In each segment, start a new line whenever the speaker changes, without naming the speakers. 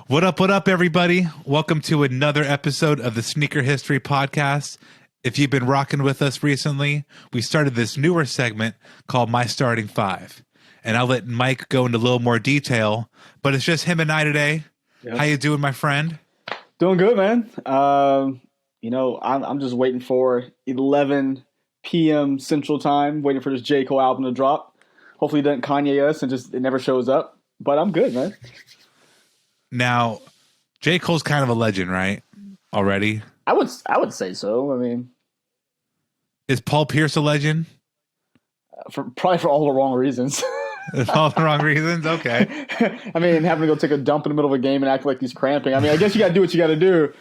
What up, everybody? Welcome to another episode of the Sneaker History Podcast. If you've been rocking with us recently, we started this newer segment called My Starting Five. And I'll let Mike go into a little more detail, but it's just him and I today. Yep. How you doing, my friend?
Doing good, man. I'm just waiting for 11 p.m. Central Time, waiting for this J. Cole album to drop. Hopefully it doesn't Kanye us and it never shows up. But I'm good, man.
Now, J. Cole's kind of a legend, right? Already?
I would say so. I mean,
is Paul Pierce a legend?
Probably for all the wrong reasons.
All the wrong reasons? Okay.
I mean, having to go take a dump in the middle of a game and act like he's cramping. I mean, I guess you got to do what you got to do.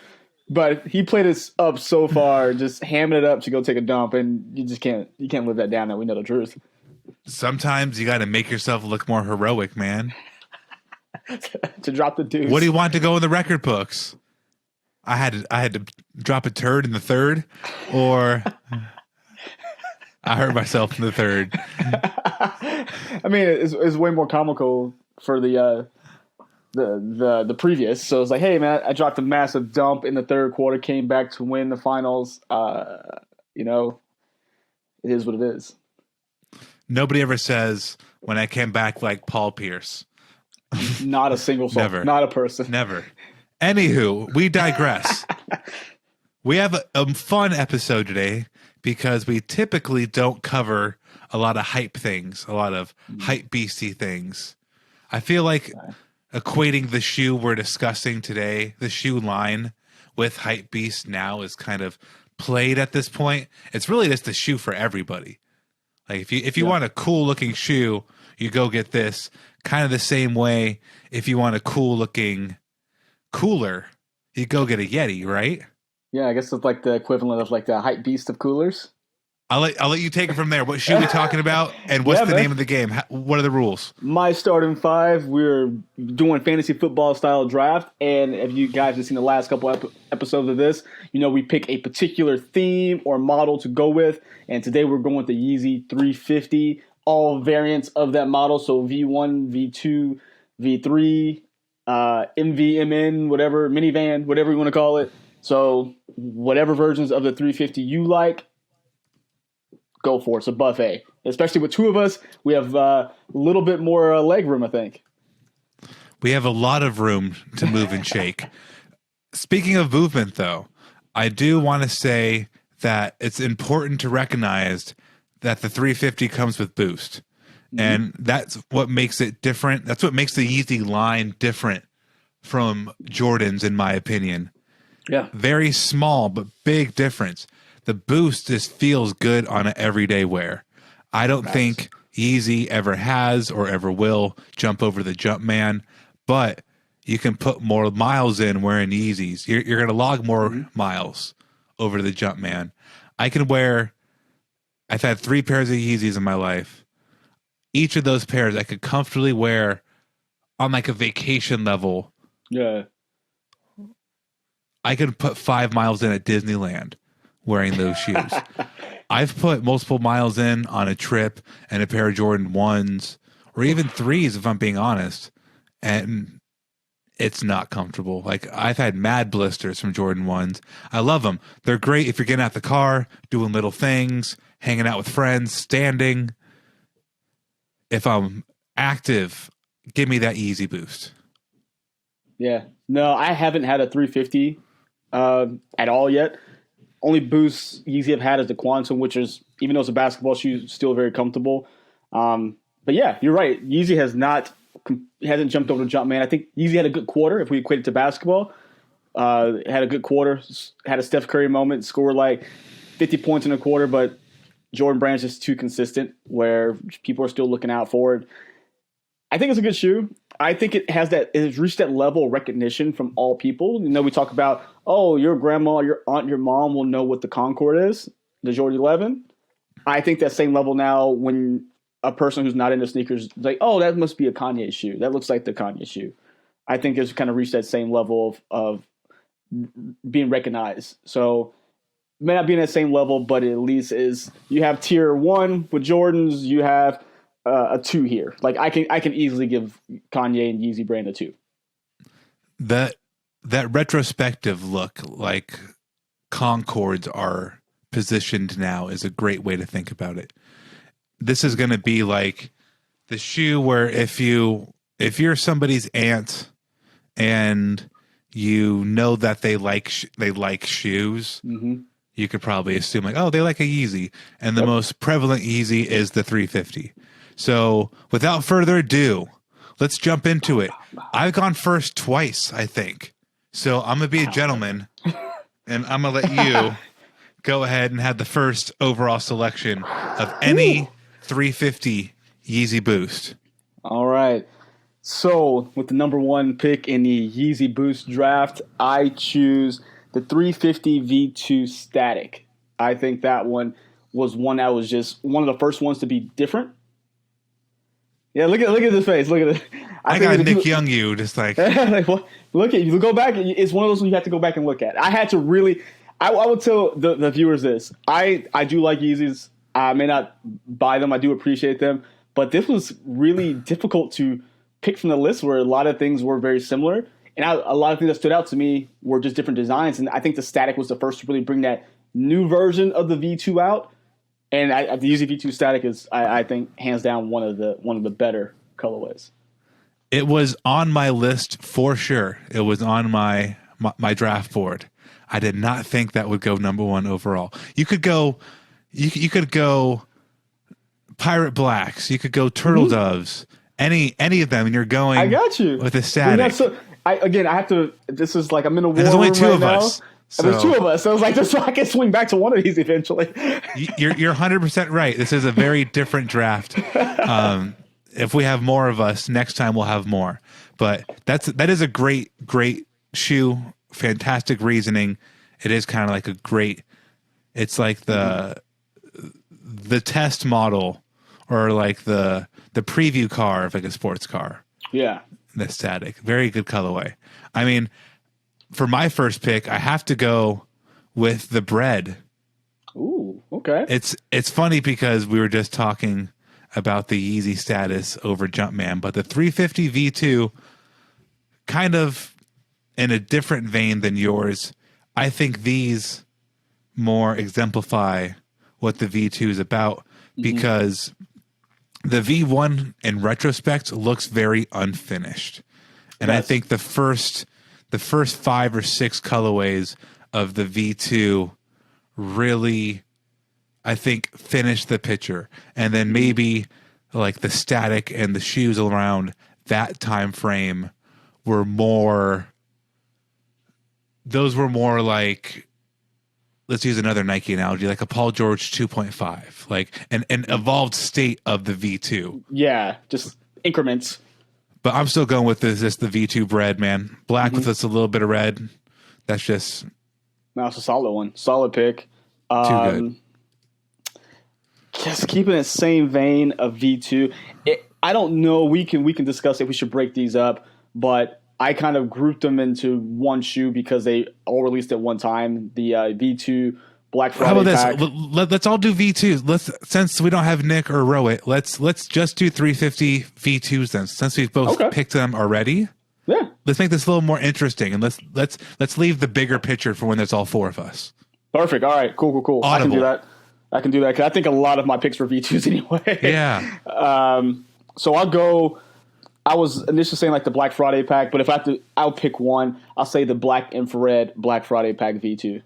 But he played us up so far, just hamming it up to go take a dump, and you can't live that down. That we know the truth.
Sometimes you got to make yourself look more heroic, man.
To drop the deuce.
What do you want to go in the record books? I had to drop a turd in the third, or I hurt myself in the third.
I mean, it's way more comical for the previous. So it's like, hey man, I dropped a massive dump in the third quarter, came back to win the finals. It is what it is.
Nobody ever says when I came back like Paul Pierce.
Not a single soul.
Never.
Not a person.
Never. Anywho, we digress. We have a fun episode today because we typically don't cover a lot of hype things, a lot of hype beastie things. I feel like equating the shoe we're discussing today, the shoe line, with hype beast now is kind of played at this point. It's really just the shoe for everybody. Like if you want a cool looking shoe, you go get this. Kind of the same way, if you want a cool looking cooler, you go get a Yeti, right?
Yeah, I guess it's like the equivalent of like the hype beast of coolers.
I'll let you take it from there. What shoe are we talking about, and what's the name of the game? What are the rules?
My starting five. We're doing fantasy football style draft, and if you guys have seen the last couple episodes of this, we pick a particular theme or model to go with, and today we're going with the Yeezy 350. All variants of that model, so V1, V2, V3, MVMN, whatever, minivan, whatever you want to call it. So whatever versions of the 350 you like, go for it. It's a buffet. Especially with two of us, we have a little bit more leg room, I think.
We have a lot of room to move and shake. Speaking of movement, though, I do want to say that it's important to recognize that the 350 comes with Boost. And that's what makes it different. That's what makes the Yeezy line different from Jordan's, in my opinion.
Yeah.
Very small, but big difference. The Boost just feels good on an everyday wear. I don't think Yeezy ever has or ever will jump over the Jumpman, but you can put more miles in wearing Yeezys. You're going to log more miles over the Jumpman. I've had 3 pairs of Yeezys in my life. Each of those pairs I could comfortably wear on like a vacation level.
Yeah.
I could put 5 miles in at Disneyland wearing those shoes. I've put multiple miles in on a trip and a pair of Jordan 1s or even 3s if I'm being honest. And it's not comfortable. Like I've had mad blisters from Jordan 1s. I love them. They're great if you're getting out the car, doing little things, hanging out with friends, standing. If I'm active, give me that Yeezy Boost.
Yeah. No, I haven't had a 350 at all yet. Only Boost Yeezy I've had is the Quantum, which is, even though it's a basketball shoe, still very comfortable. But yeah, you're right. Yeezy hasn't jumped over the Jumpman. I think Yeezy had a good quarter if we equate it to basketball. Had a good quarter, had a Steph Curry moment, scored like 50 points in a quarter, but Jordan Brand's just too consistent where people are still looking out for it. I think it's a good shoe. I think it has reached that level of recognition from all people. We talk about, your grandma, your aunt, your mom will know what the Concord is, the Jordan 11. I think that same level now when a person who's not into sneakers is like, that must be a Kanye shoe. That looks like the Kanye shoe. I think it's kind of reached that same level of being recognized. So may not be in that same level, but it at least is. You have tier 1 with Jordans. You have a 2 here. Like I can easily give Kanye and Yeezy brand a 2.
that retrospective look, like Concords are positioned now, is a great way to think about it. This is going to be like the shoe where if you're somebody's aunt and you know that they like shoes, you could probably assume like, oh, they like a Yeezy, and the most prevalent Yeezy is the 350. So without further ado, let's jump into it. I've gone first twice, I think. So I'm gonna be a gentleman, and I'm gonna let you go ahead and have the first overall selection of any 350 Yeezy Boost.
All right. So with the number 1 pick in the Yeezy Boost draft, I choose the 350 V2 Static. I think that one was one that was just one of the first ones to be different. Yeah, look at this face. Look at it.
I got Nick Young you just like
like what? Look at you. Go back. It's one of those ones you have to go back and look at. I had to really. I would tell the viewers this. I do like Yeezys. I may not buy them. I do appreciate them, but this was really difficult to pick from the list where a lot of things were very similar. And a lot of things that stood out to me were just different designs. And I think the Static was the first to really bring that new version of the V2 out. And the Yeezy V2 Static is, I think, hands down one of the better colorways.
It was on my list for sure. It was on my draft board. I did not think that would go number 1 overall. You could go, you could go Pirate Blacks. You could go Turtle Doves. Any of them, and you're going. I got you with a Static.
I have to. This is like I'm in a war
room. There's only 2
right
of
now.
us. So
there's 2 of us. So I was like, just so I can swing back to one of these eventually.
You're 100% right. This is a very different draft. If we have more of us, next time we'll have more. But that is a great shoe. Fantastic reasoning. It is kind of like a great. It's like the test model, or like the preview car of like a sports car.
Yeah.
The Static. Very good colorway. I mean, for my first pick, I have to go with the Bread.
Ooh, okay.
It's funny because we were just talking about the Yeezy status over Jumpman, but the 350 V2, kind of in a different vein than yours, I think these more exemplify what the V2 is about, because the V1 in retrospect looks very unfinished. And I think the first 5 or 6 colorways of the V2 really, I think, finished the picture. And then maybe like the Static and the shoes around that time frame were more, those were more like, let's use another Nike analogy, like a Paul George 2.5, like an evolved state of the V2.
Yeah, just increments.
But I'm still going with this the V2 Bread, man. Black with just a little bit of red. That's just...
No, it's a solid one. Solid pick.
Too good.
Just keeping the same vein of V2. I don't know. We can discuss if we should break these up, but I kind of grouped them into one shoe because they all released at one time. The V2 Black Friday
How about
pack.
this? Let's all do V2s. Since we don't have Nick or Rowett, let's just do 350 V2s then. Since we've both picked them already,
yeah.
Let's make this a little more interesting, and let's leave the bigger picture for when there's all 4 of us.
Perfect. All right. Cool.
Audible.
I can do that because I think a lot of my picks were V2s anyway.
Yeah.
So I'll go. I was initially saying like the Black Friday pack, but if I have to, I'll pick one. I'll say the Black Infrared Black Friday pack V2.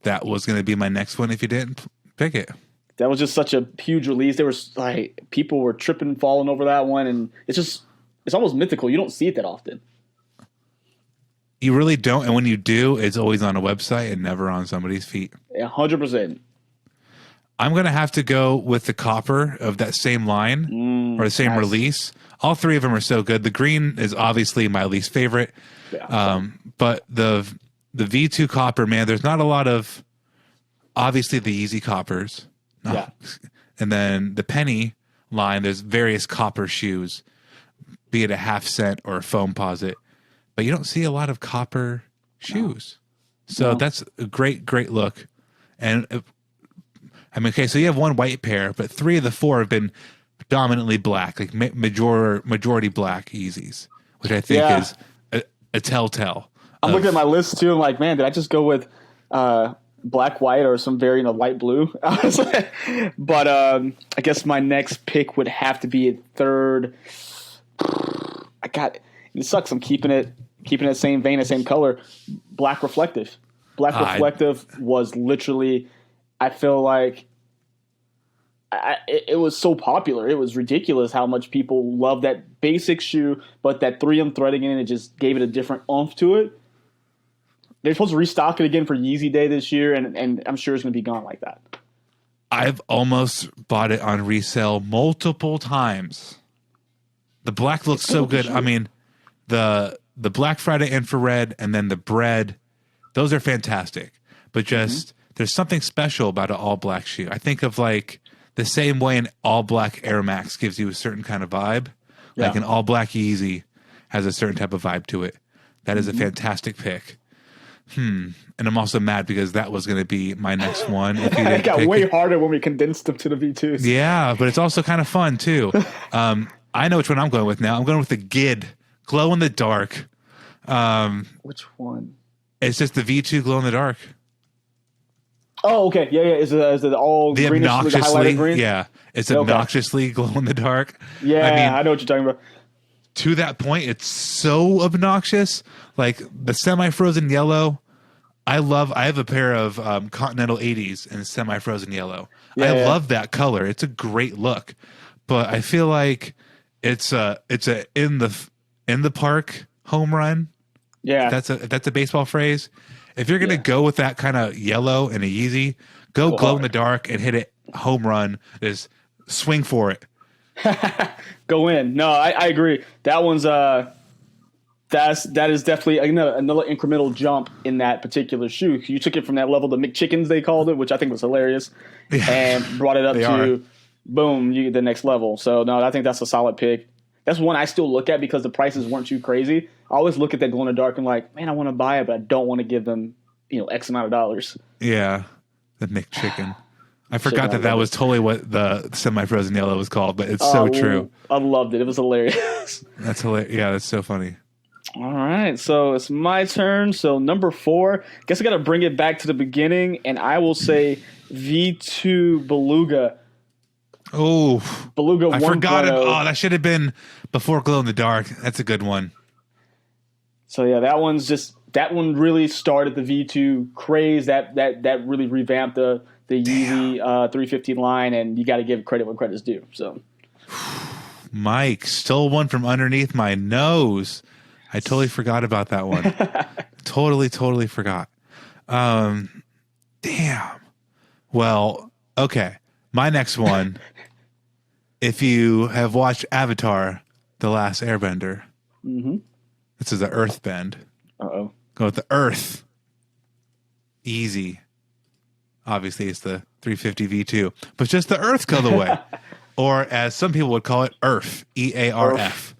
That
was going to be my next one if you didn't pick it.
That was just such a huge release. There was like people were tripping and falling over that one, and it's almost mythical. You don't see it that often.
You really don't, and when you do, it's always on a website and never on somebody's feet.
100%.
I'm going to have to go with the copper of that same line or the same release. All 3 of them are so good. The green is obviously my least favorite, but the V2 copper, man, there's not a lot of, obviously the Yeezy coppers. No. Yeah. And then the penny line, there's various copper shoes, be it a half cent or a foam posit, but you don't see a lot of copper shoes. So that's a great look. And I mean, okay, so you have 1 white pair, but 3 of the 4 have been predominantly black, like majority black Yeezys, which I think is a telltale.
I'm looking at my list too. I'm like, man, did I just go with black, white, or some variant of light blue? But I guess my next pick would have to be a third. It sucks. I'm keeping it same vein, the same color. Black reflective. Black reflective was literally. I feel like it was so popular. It was ridiculous how much people love that basic shoe, but that 3M threading in it just gave it a different oomph to it. They're supposed to restock it again for Yeezy Day this year, and I'm sure it's going to be gone like that.
I've almost bought it on resale multiple times. The black looks so good. I mean, the Black Friday infrared and then the bread, those are fantastic. But just there's something special about an all black shoe. I think of like the same way an all black Air Max gives you a certain kind of vibe. Yeah. Like an all black Yeezy has a certain type of vibe to it. That is a fantastic pick. And I'm also mad because that was going to be my next one. If you
it got way harder when we condensed them to the V2s.
Yeah, but it's also kind of fun too. I know which one I'm going with now. I'm going with the GID, glow in the dark.
Which one?
It's just the V2 glow in the dark.
Oh, okay. Yeah. Is it all
the
greenish with the highlighted green?
Yeah, it's obnoxiously glow in the dark.
Yeah, I mean, I know what you're talking about.
To that point, it's so obnoxious. Like the semi-frozen yellow, I have a pair of Continental 80s in semi-frozen yellow. I love that color. It's a great look, but I feel like it's a in the park home run. Yeah, that's a baseball phrase. If you're gonna go with that kind of yellow and a Yeezy, go glow in the dark and hit it home run. Just swing for it.
Go in. No, I agree. That one's that is definitely another incremental jump in that particular shoe. You took it from that level to McChickens, they called it, which I think was hilarious, and brought it up to boom, you get the next level. So no, I think that's a solid pick. That's one I still look at because the prices weren't too crazy. I always look at that glow in the dark and like, man, I want to buy it, but I don't want to give them X amount of dollars.
Yeah, the McChicken. I forgot that was totally what the semi-frozen yellow was called, but it's so true.
I loved it. It was hilarious.
That's hilarious. Yeah, that's so funny.
All right, so it's my turn. So number 4, guess I got to bring it back to the beginning, and I will say V2 Beluga.
Oh,
Beluga 1.0.
I forgot it. Oh, that should have been before Glow in the Dark. That's a good one.
So yeah, that one really started the V2 craze. That really revamped the Yeezy 350 line, and you got to give credit when credit's due. So,
Mike stole one from underneath my nose. I totally forgot about that one. totally forgot. Damn. Well, okay. My next one. If you have watched Avatar: The Last Airbender, this is the Earthbend. Go with the Earth. Easy. Obviously, it's the 350 V2, but just the Earth colorway, or as some people would call it, Earth, EARF.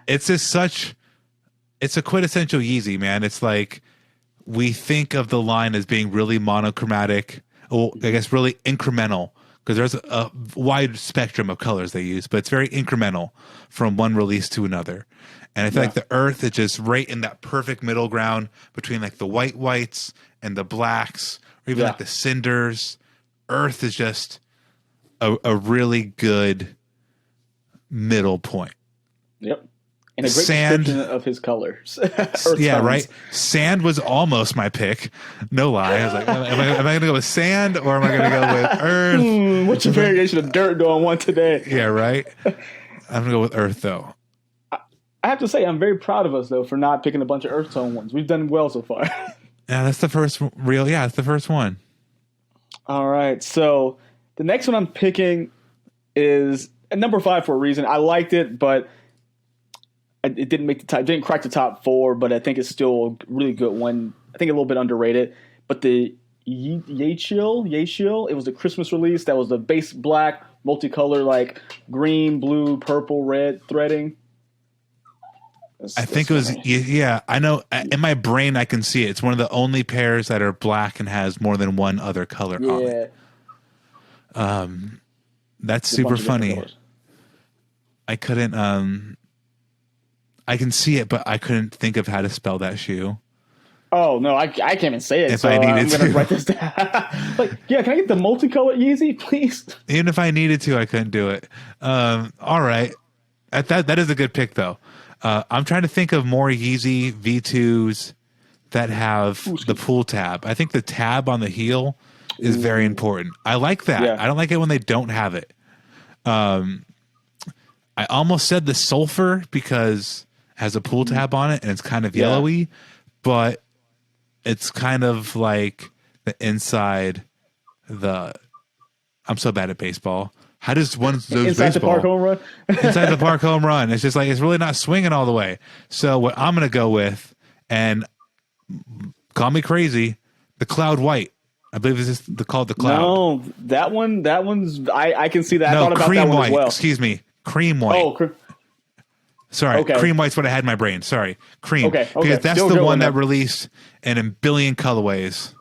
It's just it's a quintessential Yeezy, man. It's like we think of the line as being really monochromatic, or I guess really incremental, because there's a wide spectrum of colors they use, but it's very incremental from one release to another. And I feel like the Earth is just right in that perfect middle ground between like the whites and the blacks, or even like the cinders. Earth is just a really good middle point.
Yep. And a great description of his colors.
Yeah, right. Sand was almost my pick. No lie. I was like, am I going to go with sand or am I going to go with Earth?
What's your variation of dirt do I want today?
Yeah, right. I'm going to go with Earth, though.
I have to say, I'm very proud of us, though, for not picking a bunch of Earth tone ones. We've done well so far.
Yeah, that's the first real. Yeah, it's the first one.
All right. So the next one I'm picking is at number 5 for a reason. I liked it, but it didn't make the top. Didn't crack the top 4, but I think it's still a really good one. I think a little bit underrated. But the Yeechill, it was the Christmas release. That was the base black, multicolor, like green, blue, purple, red threading.
I think it was, yeah, I know. In my brain, I can see it. It's one of the only pairs that are black and has more than one other color on it. That's super funny. I couldn't, I can see it, but I couldn't think of how to spell that shoe.
Oh no, I can't even say it.
If
so
I needed
I'm gonna
to.
write this down. Like, yeah, can I get the multicolored Yeezy, please?
Even if I needed to, I couldn't do it. All right. That is a good pick, though. I'm trying to think of more Yeezy V2s that have the pull tab. I think the tab on the heel is very important. I like that.
Yeah.
I don't like it when they don't have it. I almost said the sulfur because it has a pull tab on it and it's kind of yellowy, but it's kind of like the inside I'm so bad at baseball. How does one of those
Inside
baseball?
the park home run?
Inside the park home run. It's just like, it's really not swinging all the way. So what I'm going to go with, and call me crazy, the Cloud White. I believe this is called the Cloud.
No, that one's, I can see that.
No,
I thought about
cream
that one
white.
as well.
Excuse me. Cream white.
Oh,
sorry.
okay.
Cream white's what I had in my brain. Sorry. Cream.
Okay.
Because that's
Still
the
good
one that
though.
released in a billion colorways.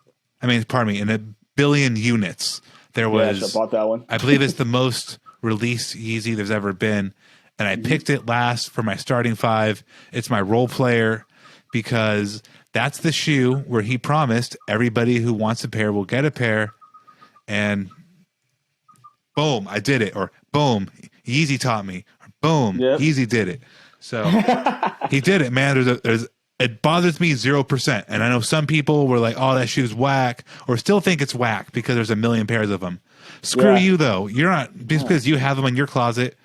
I mean, pardon me, in a billion units. There
Yeah, I
was,
should have bought that one.
I believe it's the most released Yeezy there's ever been. And I picked it last for my starting five. It's my role player because that's the shoe where he promised everybody who wants a pair will get a pair. And boom, I did it. Or boom, Yeezy taught me. Or boom, Yeezy did it. So he did it, man. It bothers me 0%. And I know some people were like, oh, that shoe's whack, or still think it's whack because there's a million pairs of them. Screw you, though. You're not, just because you have them in your closet,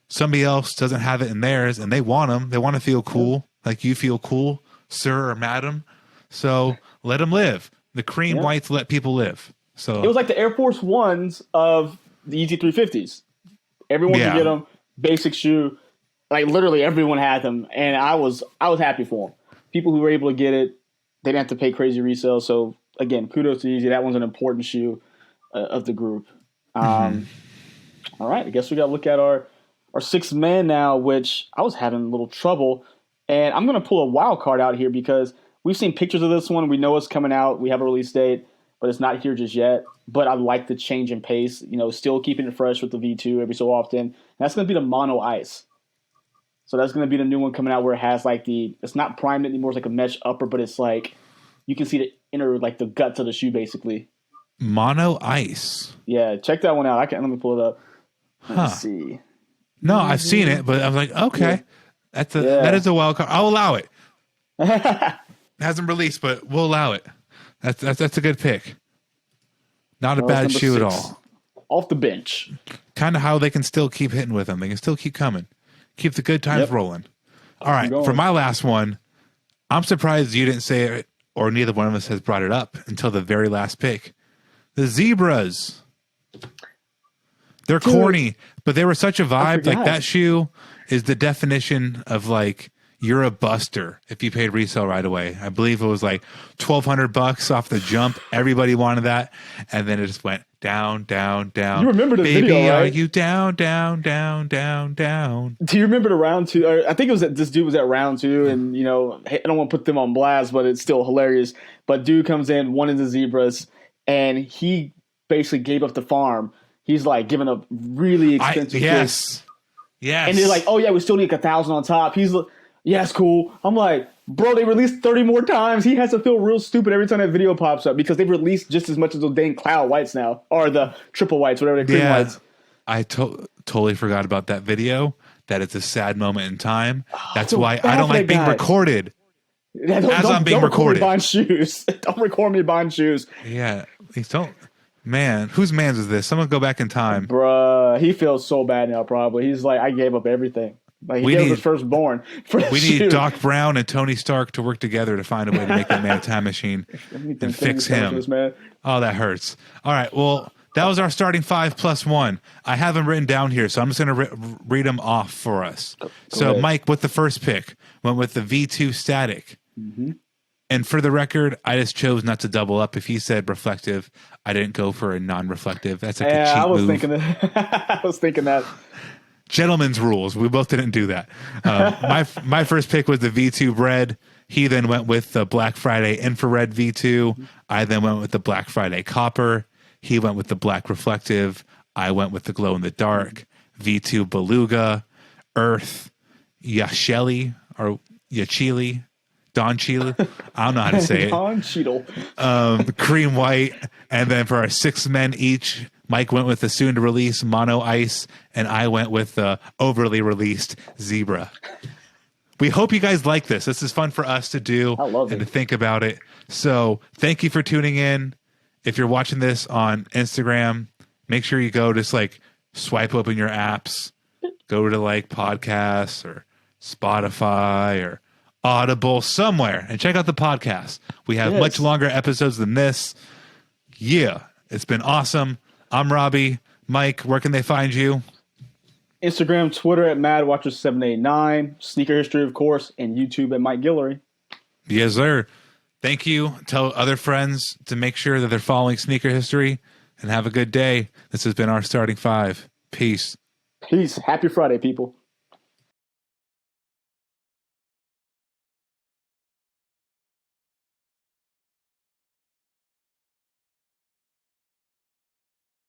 somebody else doesn't have it in theirs and they want them. They want to feel cool, like you feel cool, sir or madam. So let them live. The cream whites let people live. So
it was like the Air Force Ones of the Yeezy 350s. Everyone could get them. Basic shoe. Like literally everyone had them. And I was happy for them. People who were able to get it, they didn't have to pay crazy resale. So again, kudos to Yeezy. That one's an important shoe of the group. All right. I guess we got to look at our sixth man now, which I was having a little trouble. And I'm going to pull a wild card out here because we've seen pictures of this one. We know it's coming out. We have a release date, but it's not here just yet. But I like the change in pace, still keeping it fresh with the V2 every so often. And that's going to be the Mono Ice. So that's going to be the new one coming out where it has like it's not primed anymore. It's like a mesh upper, but it's like you can see the inner, like the guts of the shoe basically.
Mono Ice.
Yeah, check that one out. Let me pull it up. Let's see.
No, I've seen it, but I'm like, okay, that is a wild card. I'll allow it. Hasn't released, but we'll allow it. That's a good pick. Not a bad shoe at all.
Off the bench.
Kind of how they can still keep hitting with them. They can still keep coming. Keep the good times rolling. All right, for my last one, I'm surprised you didn't say it, or neither one of us has brought it up until the very last pick. The Zebras. They're corny, but they were such a vibe. Like that shoe is the definition of like you're a buster if you paid resale right away. I believe it was like $1,200 off the jump. Everybody wanted that, and then it just went down, down, down.
You remember the
Baby,
video, right?
are you down, down, down, down, down?
Do you remember the round two? I think it was this dude was at round two, and I don't want to put them on blast, but it's still hilarious. But dude comes in, one of the Zebras, and he basically gave up the farm. He's like giving up really expensive kicks.
Yes.
And they're like, oh yeah, we still need like 1,000 on top. He's like, yeah, it's cool. I'm like, bro, they released 30 more times. He has to feel real stupid every time that video pops up because they've released just as much as those dang cloud whites now, or the triple whites, whatever they cream whites.
I totally forgot about that video. That it's a sad moment in time. That's why I don't like being recorded.
Yeah, don't being recorded. Buying shoes. Don't record me buying shoes.
Yeah, please don't. Man, whose man's is this? Someone go back in time.
Bruh, he feels so bad now probably. He's like, I gave up everything. Like he gave up his firstborn.
We need Doc Brown and Tony Stark to work together to find a way to make that man a time machine and fix him. Oh, that hurts. All right, well, that was our starting 5+1. I have them written down here, so I'm just going to read them off for us. So, ahead. Mike, with the first pick, went with the V2 Static. Mm-hmm. And for the record, I just chose not to double up. If he said reflective, I didn't go for a non-reflective. That's like a cheap move. I was thinking that. Gentlemen's rules. We both didn't do that. My first pick was the V2 Red. He then went with the Black Friday Infrared V2. I then went with the Black Friday Copper. He went with the Black Reflective. I went with the Glow in the Dark. V2 Beluga. Earth. Yasheli. or Chile, Don Chile. I don't know how to say it.
Don Cheadle.
Cream white. And then for our 6 men each, Mike went with the soon to release Mono Ice, and I went with the overly released Zebra. We hope you guys like this. This is fun for us to do and to think about it. So thank you for tuning in. If you're watching this on Instagram, make sure you go just like swipe open your apps, go to like podcasts or Spotify or Audible somewhere and check out the podcast. We have much longer episodes than this. Yeah, it's been awesome. I'm Robbie. Mike, where can they find you?
Instagram, Twitter at MadWatcher789, Sneaker History, of course, and YouTube at Mike Guillory.
Yes, sir. Thank you. Tell other friends to make sure that they're following Sneaker History, and have a good day. This has been our Starting Five. Peace.
Peace. Happy Friday, people.